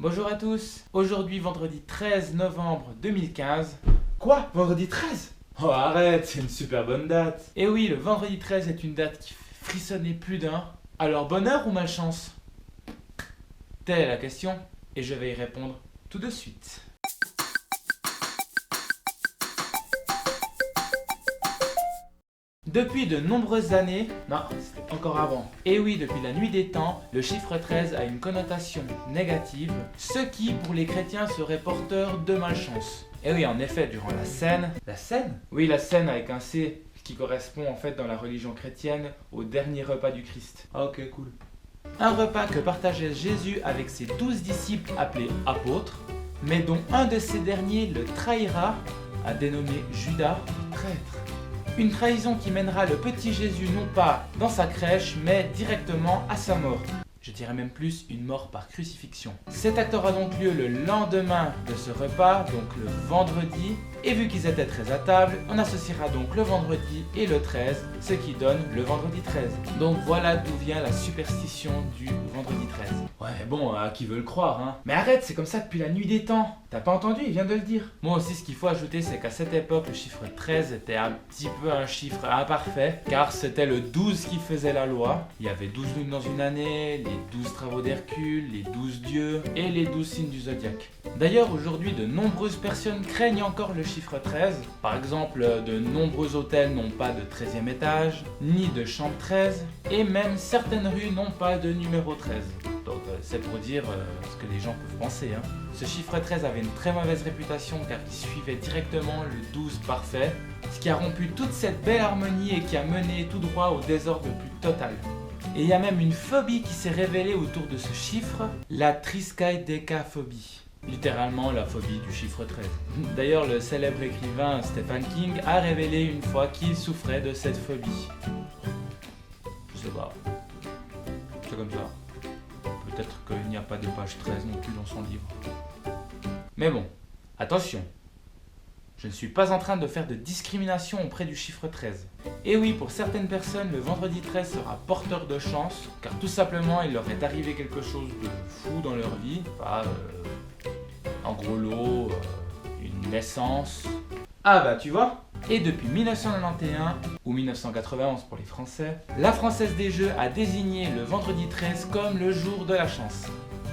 Bonjour à tous, aujourd'hui vendredi 13 novembre 2015. Quoi? Vendredi 13? Oh arrête, c'est une super bonne date. Et oui, le vendredi 13 est une date qui fait frissonner plus d'un. Alors bonheur ou malchance? Telle est la question, et je vais y répondre tout de suite. Depuis de nombreuses années, non, c'était encore avant. Et oui, depuis la nuit des temps, le chiffre 13 a une connotation négative, ce qui, pour les chrétiens, serait porteur de malchance. Et oui, en effet, durant la Cène... La scène? Oui, la Cène avec un C, qui correspond en fait dans la religion chrétienne au dernier repas du Christ. Ah ok, cool. Un repas que partageait Jésus avec ses 12 disciples appelés apôtres, mais dont un de ces derniers le trahira, a dénommé Judas le traître. Une trahison qui mènera le petit Jésus non pas dans sa crèche, mais directement à sa mort. Je dirais même plus une mort par crucifixion. Cet acte aura donc lieu le lendemain de ce repas, donc le vendredi. Et vu qu'ils étaient très à table, on associera donc le vendredi et le 13, ce qui donne le vendredi 13. Donc voilà d'où vient la superstition du vendredi 13. Ouais, bon, à qui veut le croire, hein. Mais arrête, c'est comme ça depuis la nuit des temps. T'as pas entendu, il vient de le dire. Moi aussi, ce qu'il faut ajouter, c'est qu'à cette époque, le chiffre 13 était un petit peu un chiffre imparfait, car c'était le 12 qui faisait la loi. Il y avait 12 lunes dans une année, les 12 travaux d'Hercule, les 12 dieux et les 12 signes du zodiaque. D'ailleurs, aujourd'hui, de nombreuses personnes craignent encore le chiffre 13. Par exemple, de nombreux hôtels n'ont pas de 13e étage, ni de chambre 13, et même certaines rues n'ont pas de numéro 13. Donc c'est pour dire ce que les gens peuvent penser. Ce chiffre 13 avait une très mauvaise réputation car il suivait directement le 12 parfait, ce qui a rompu toute cette belle harmonie et qui a mené tout droit au désordre le plus total. Et il y a même une phobie qui s'est révélée autour de ce chiffre, la triskaidekaphobie. Littéralement la phobie du chiffre 13. D'ailleurs, le célèbre écrivain Stephen King a révélé une fois qu'il souffrait de cette phobie. Je sais pas. C'est comme ça. Peut-être qu'il n'y a pas de page 13 non plus dans son livre. Mais bon, attention. Je ne suis pas en train de faire de discrimination auprès du chiffre 13. Et oui, pour certaines personnes, le vendredi 13 sera porteur de chance, car tout simplement, il leur est arrivé quelque chose de fou dans leur vie. Enfin, un gros lot, une naissance. Ah bah tu vois. Et depuis 1991, ou 1991 pour les Français, la Française des Jeux a désigné le vendredi 13 comme le jour de la chance.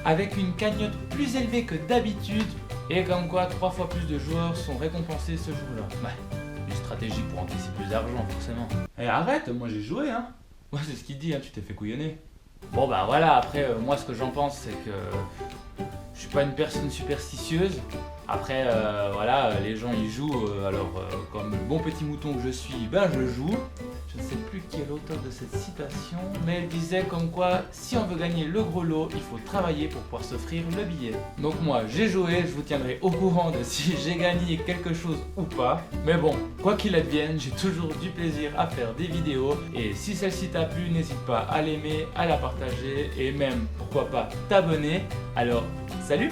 Avec une cagnotte plus élevée que d'habitude, et comme quoi 3 fois plus de joueurs sont récompensés ce jour-là. Ouais, une stratégie pour encaisser plus d'argent forcément. Eh arrête, moi j'ai joué, hein. Ouais, c'est ce qu'il dit, tu t'es fait couillonner. Bon bah voilà, après moi ce que j'en pense c'est que je suis pas une personne superstitieuse. Après voilà, les gens ils jouent, alors comme le bon petit mouton que je suis, ben je joue. Je ne sais plus qui est l'auteur de cette citation, mais elle disait comme quoi si on veut gagner le gros lot, il faut travailler pour pouvoir s'offrir le billet. Donc moi j'ai joué, je vous tiendrai au courant de si j'ai gagné quelque chose ou pas. Mais bon, quoi qu'il advienne, j'ai toujours du plaisir à faire des vidéos. Et si celle-ci t'a plu, n'hésite pas à l'aimer, à la partager et même, pourquoi pas, t'abonner. Alors, salut!